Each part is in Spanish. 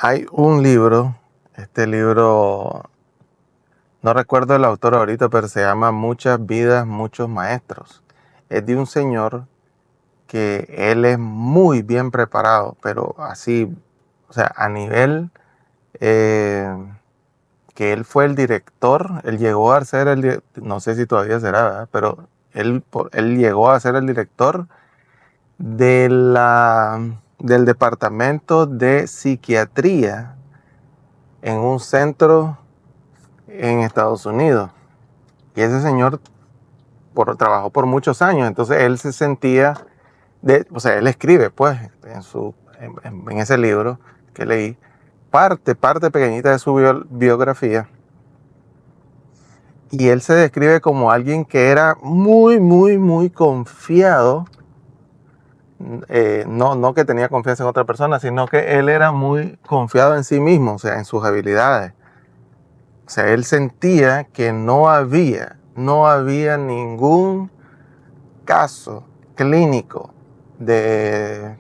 Hay un libro, este libro, no recuerdo el autor ahorita, pero se llama Muchas vidas, muchos maestros. Es de un señor que él es muy bien preparado, pero así, o sea, a nivel eh, que él fue el director, él llegó a ser no sé si todavía será, ¿verdad? Pero él llegó a ser el director de del departamento de psiquiatría en un centro en Estados Unidos. Y ese señor trabajó por muchos años, entonces él se sentía, o sea, él escribe pues en ese libro que leí, parte pequeñita de su biografía, y él se describe como alguien que era muy confiado, no que tenía confianza en otra persona, sino que él era muy confiado en sí mismo, o sea, en sus habilidades. O sea, él sentía que no había ningún caso clínico de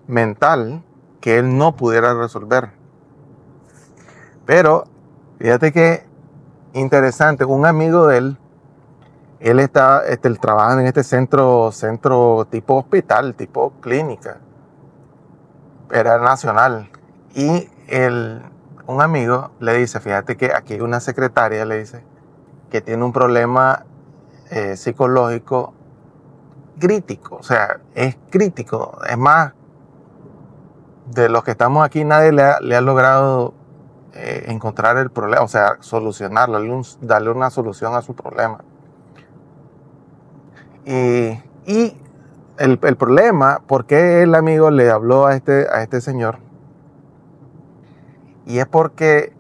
mental que él no pudiera resolver. Pero fíjate que interesante, un amigo de él está, él trabaja en este centro tipo hospital, tipo clínica, era nacional. Y un amigo le dice, fíjate que aquí hay una secretaria, le dice, que tiene un problema psicológico crítico, o sea, es crítico. Es más, de los que estamos aquí, nadie le ha logrado encontrar el problema, o sea, solucionarlo, darle una solución a su problema. Y el problema, ¿por qué el amigo le habló a este señor? Y es porque,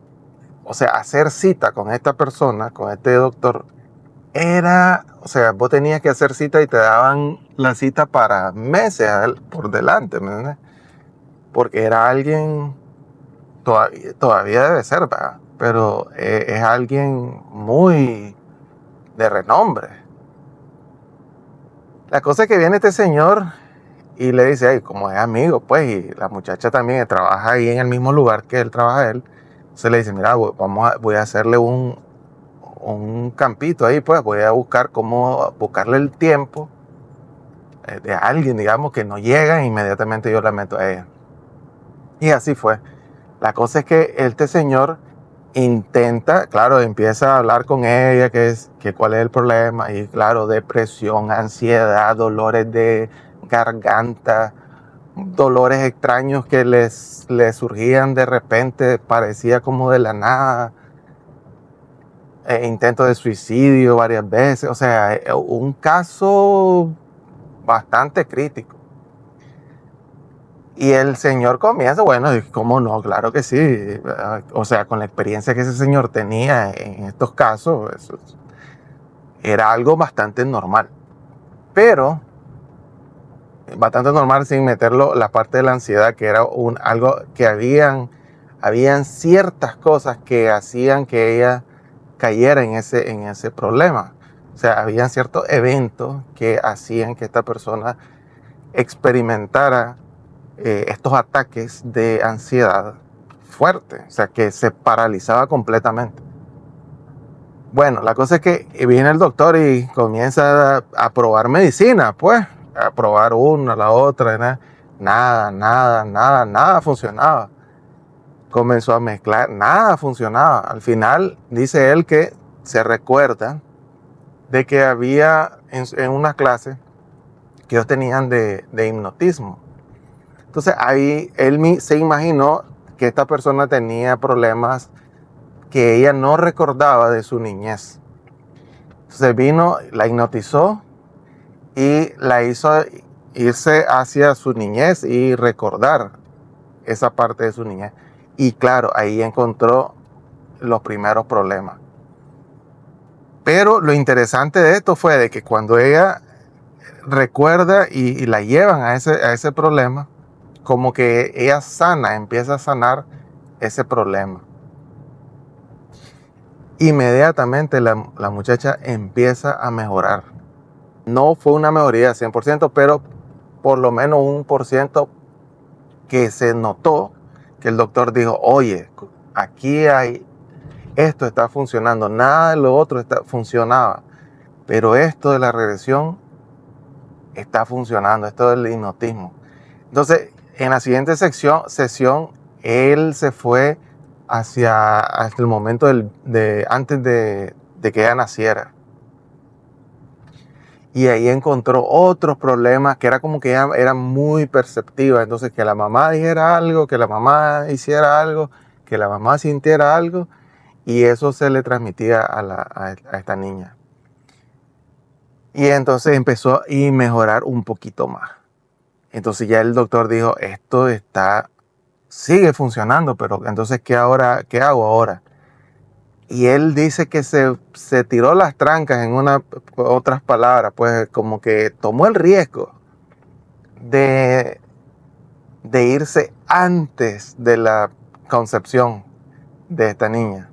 o sea, hacer cita con esta persona, con este doctor, o sea, vos tenías que hacer cita y te daban la cita para meses por delante, ¿me entiendes? Porque era alguien, todavía debe ser, ¿verdad? Pero es alguien muy de renombre. La cosa es que viene este señor y le dice, ay, como es amigo, pues, y la muchacha también trabaja ahí en el mismo lugar que él trabaja él, se le dice, mira, voy a hacerle un campito ahí, pues, voy a buscar cómo buscarle el tiempo de alguien, digamos, que no llega e inmediatamente yo la meto a ella. Y así fue. La cosa es que este señor intenta, claro, empieza a hablar con ella, que cuál es el problema, y claro, depresión, ansiedad, dolores de garganta, dolores extraños que les surgían de repente, parecía como de la nada, intento de suicidio varias veces, o sea, un caso bastante crítico. Y el señor comienza, bueno, ¿cómo no? Claro que sí. O sea, con la experiencia que ese señor tenía en estos casos, eso era algo bastante normal. Pero, bastante normal sin meterlo la parte de la ansiedad, que era algo que habían ciertas cosas que hacían que ella cayera en ese problema. O sea, habían ciertos eventos que hacían que esta persona experimentara estos ataques de ansiedad fuerte, o sea, que se paralizaba completamente. Bueno, la cosa es que viene el doctor y comienza a probar medicina, pues, a probar una, la otra, nada funcionaba. Comenzó a mezclar, nada funcionaba. Al final dice él que se recuerda de que había en una clase que ellos tenían de hipnotismo. Entonces ahí él se imaginó que esta persona tenía problemas que ella no recordaba de su niñez. Entonces vino, la hipnotizó y la hizo irse hacia su niñez y recordar esa parte de su niñez. Y claro, ahí encontró los primeros problemas. Pero lo interesante de esto fue de que cuando ella recuerda y la llevan a ese problema, como que ella empieza a sanar ese problema. Inmediatamente la muchacha empieza a mejorar. No fue una mejoría 100%, pero por lo menos 1% que se notó que el doctor dijo, oye, aquí hay, esto está funcionando, nada de lo otro funcionaba, pero esto de la regresión está funcionando, esto del hipnotismo. Entonces, en la siguiente sesión, él se fue hasta el momento antes de que ella naciera. Y ahí encontró otros problemas, que era como que ella era muy perceptiva. Entonces, que la mamá dijera algo, que la mamá hiciera algo, que la mamá sintiera algo, y eso se le transmitía a esta niña. Y entonces empezó a mejorar un poquito más. Entonces ya el doctor dijo, sigue funcionando, pero entonces, ¿qué hago ahora? Y él dice que se tiró las trancas, otras palabras, pues como que tomó el riesgo de, de irse antes de la concepción de esta niña.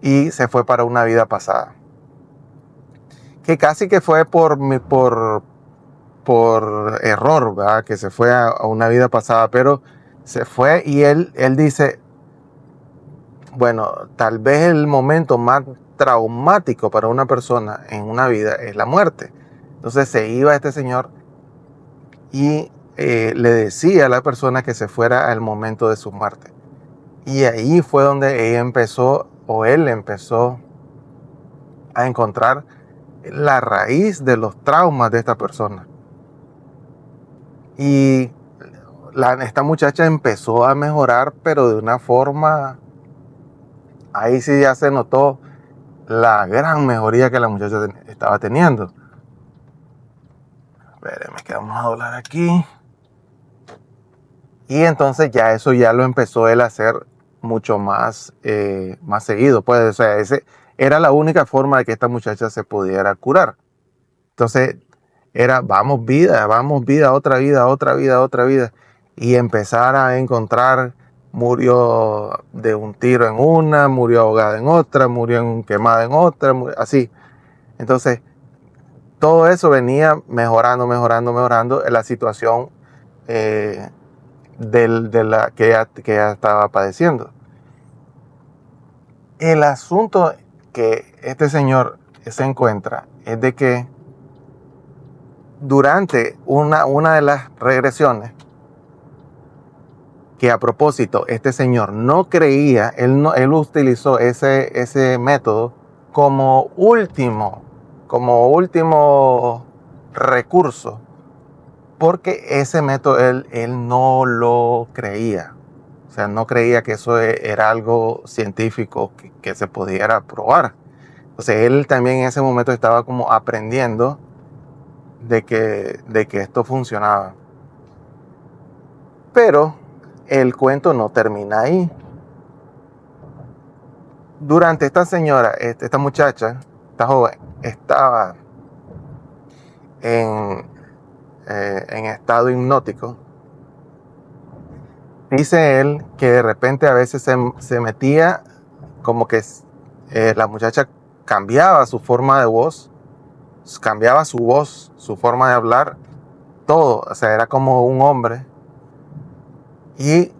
Y se fue para una vida pasada. Que casi que fue por error, ¿verdad? Que se fue a una vida pasada, pero se fue y él dice, bueno, tal vez el momento más traumático para una persona en una vida es la muerte. Entonces se iba este señor y le decía a la persona que se fuera al momento de su muerte. Y ahí fue donde él empezó a encontrar la raíz de los traumas de esta persona. Y esta muchacha empezó a mejorar, pero de una forma, ahí sí ya se notó la gran mejoría que la muchacha estaba teniendo. Espérenme que vamos a doblar aquí. Y entonces eso ya lo empezó él a hacer mucho más seguido. Pues, o sea, ese era la única forma de que esta muchacha se pudiera curar. Entonces era, vamos vida, otra vida, otra vida, otra vida. Y empezar a encontrar, murió de un tiro en una, murió ahogada en otra, murió quemada en otra, así. Entonces, todo eso venía mejorando, mejorando, mejorando la situación que ella estaba padeciendo. El asunto que este señor se encuentra es de que durante una de las regresiones, que a propósito este señor no creía, él utilizó ese método como último recurso, porque ese método él no lo creía. O sea, no creía que eso era algo científico que se pudiera probar. O sea, él también en ese momento estaba como aprendiendo de que esto funcionaba. Pero el cuento no termina ahí. Durante esta muchacha, esta joven, estaba en estado hipnótico. Dice él que de repente a veces se metía como que la muchacha cambiaba su forma de voz, cambiaba su voz, su forma de hablar, todo. O sea, era como un hombre. Y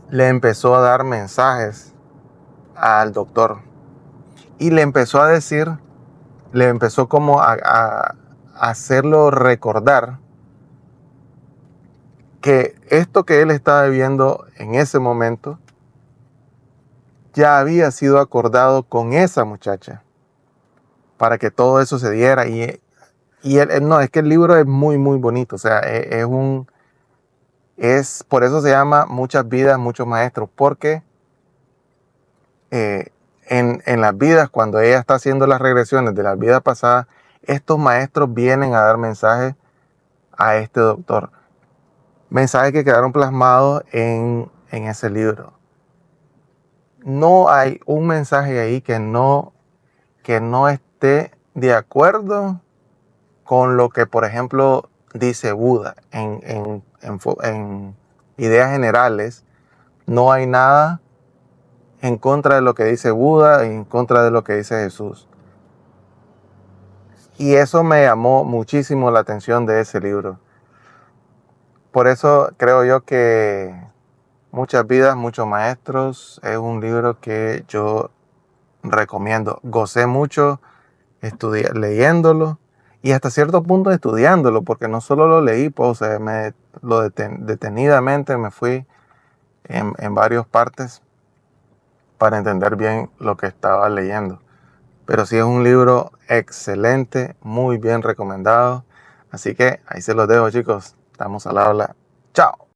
le empezó a dar mensajes al doctor. Y le empezó a decir, le empezó como a hacerlo recordar que esto que él estaba viviendo en ese momento ya había sido acordado con esa muchacha para que todo eso se diera. Y no, es que el libro es muy, muy bonito. O sea, por eso se llama Muchas vidas, muchos maestros, porque en las vidas, cuando ella está haciendo las regresiones de las vidas pasadas, estos maestros vienen a dar mensajes a este doctor. Mensajes que quedaron plasmados en ese libro. No hay un mensaje ahí que no esté de acuerdo con lo que, por ejemplo, dice Buda. En ideas generales, no hay nada en contra de lo que dice Buda y en contra de lo que dice Jesús. Y eso me llamó muchísimo la atención de ese libro. Por eso creo yo que muchas vidas, muchos maestros. Es un libro que yo recomiendo. Gocé mucho leyéndolo y hasta cierto punto estudiándolo, porque no solo lo leí, pues, o sea, detenidamente me fui en varias partes para entender bien lo que estaba leyendo. Pero sí es un libro excelente, muy bien recomendado. Así que ahí se los dejo, chicos. Estamos al habla. Chao.